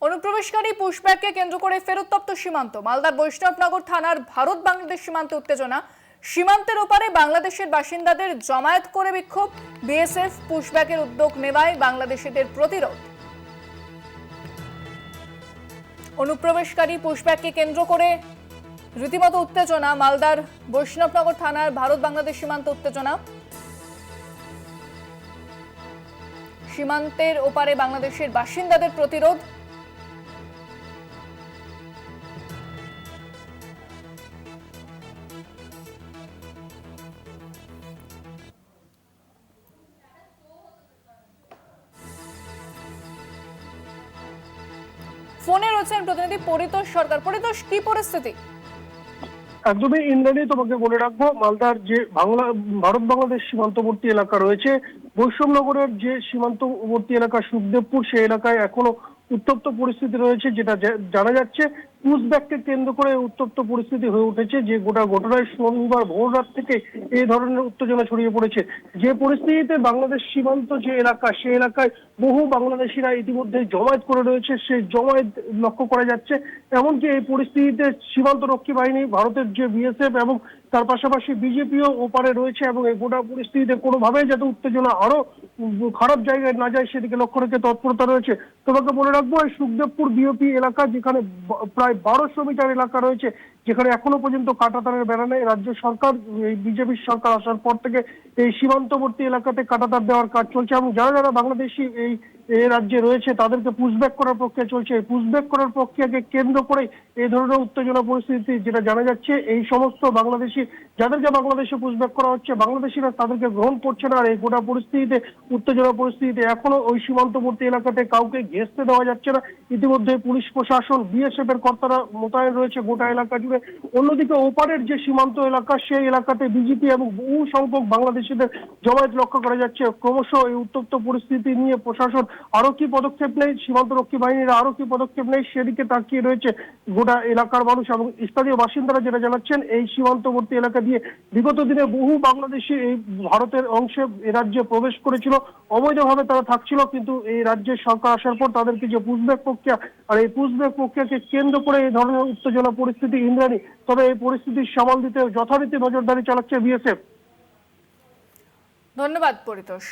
অনুপ্রবেশকারী পুশব্যাককে কেন্দ্র করে ফেরতপ্রাপ্ত সীমান্ত। মালদার বৈষ্ণবনগর থানার ভারত বাংলাদেশ সীমান্তে উত্তেজনা। সীমান্তের ওপারে বাংলাদেশের বাসিন্দাদের জমায়েত করে বিক্ষোভ। বিএসএফ পুশব্যাকের উদ্যোগ নেওয়ায় বাংলাদেশিদের প্রতিরোধ। অনুপ্রবেশকারী পুশব্যাককে কেন্দ্র করে রীতিমতো উত্তেজনা। মালদার বৈষ্ণবনগর থানার ভারত বাংলাদেশ সীমান্তে উত্তেজনা। সীমান্তের ওপারে বাংলাদেশের বাসিন্দাদের প্রতিরোধ। ফোনে রয়েছেন প্রতিনিধি পরিতোষ সরকার। পরিতোষ, কি পরিস্থিতি? একদমই ইন্দ্রাণী, তোমাকে বলে রাখবো, মালদার যে ভারত বাংলাদেশ সীমান্তবর্তী এলাকা রয়েছে, বৈষ্ণবনগরের যে সীমান্তবর্তী এলাকা সুখদেবপুর, সেই এলাকায় এখনো উত্তপ্ত পরিস্থিতি রয়েছে। যেটা জানা যাচ্ছে, পুশব্যাককে কেন্দ্র করে উত্তপ্ত পরিস্থিতি হয়ে উঠেছে। যে গোটা ঘটনায় শনিবার ভোর রাত থেকে এই ধরনের উত্তেজনা ছড়িয়ে পড়েছে। যে পরিস্থিতিতে বাংলাদেশ সীমান্ত যে এলাকা, সেই এলাকায় বহু বাংলাদেশিরা ইতিমধ্যে জমায়েত করে রয়েছে, সেই জমায়েত লক্ষ্য করা যাচ্ছে। এমনকি এই পরিস্থিতিতে সীমান্ত রক্ষী বাহিনী, ভারতের যে বিএসএফ এবং তার পাশাপাশি বিজেপিও ওপারে রয়েছে, এবং এই গোটা পরিস্থিতিতে কোনোভাবেই যাতে উত্তেজনা আরো খারাপ জায়গায় না যায় সেদিকে লক্ষ্য রেখে তৎপরতা রয়েছে। তোমাকে বলে রাখবো, এই সুখদেবপুর বিওপি এলাকা, যেখানে প্রায় 1200 মিটার এলাকা রয়েছে, যেখানে এখনো পর্যন্ত কাঁটাতারের বেড়া নেই। রাজ্য সরকার, এই বিজেপির সরকার আসার পর থেকে এই সীমান্তবর্তী এলাকাতে কাঁটাতার দেওয়ার কাজ চলছে, এবং যারা যারা বাংলাদেশি এই রাজ্যে রয়েছে তাদেরকে পুশব্যাক করার প্রক্রিয়া চলছে। এই পুশব্যাক করার প্রক্রিয়াকে কেন্দ্র করে এই ধরনের উত্তেজনা পরিস্থিতি যেটা জানা যাচ্ছে, এই সমস্ত বাংলাদেশি যাদেরকে বাংলাদেশে পুশব্যাক করা হচ্ছে, বাংলাদেশিরা তাদেরকে গ্রহণ করছে না। আর এই গোটা পরিস্থিতিতে, উত্তেজনা পরিস্থিতিতে এখনো ওই সীমান্তবর্তী এলাকাতে কাউকে ঘেঁষতে দেওয়া যাচ্ছে না। ইতিমধ্যে পুলিশ প্রশাসন, বিএসএফ এর কর্তারা মোতায়েন রয়েছে গোটা এলাকা জুড়ে। অন্যদিকে ওপারের যে সীমান্ত এলাকা, সেই এলাকাতে বিজেপি এবং বহু সংখ্যক বাংলাদেশিদের জমায়েত লক্ষ্য করা যাচ্ছে। ক্রমশ এই উত্তপ্ত পরিস্থিতি নিয়ে প্রশাসন আরো কি পদক্ষেপ নেই, সীমান্ত রক্ষী বাহিনীরা আরো কি পদক্ষেপ নেই, সেদিকে তাকিয়ে রয়েছে গোটা এলাকার মানুষ এবং স্থানীয় বাসিন্দারা। যেটা জানাচ্ছেন, এই সীমান্তবর্তী এলাকা দিয়ে বিগত দিনে বহু বাংলাদেশি এই ভারতের অংশে এ রাজ্যে প্রবেশ করেছিল, অবৈধভাবে তারা থাকছিল, কিন্তু এই রাজ্যের সরকার আসার পর তাদেরকে যে পুশব্যাক প্রক্রিয়া, আর এই পুশব্যাক প্রক্রিয়াকে কেন্দ্র করে এই ধরনের উত্তেজনা পরিস্থিতি ইন্দ্রাণী। তবে এই পরিস্থিতি সামাল দিতে যথারীতি নজরদারি চালাচ্ছে বিএসএফ। ধন্যবাদ পরিতোষ।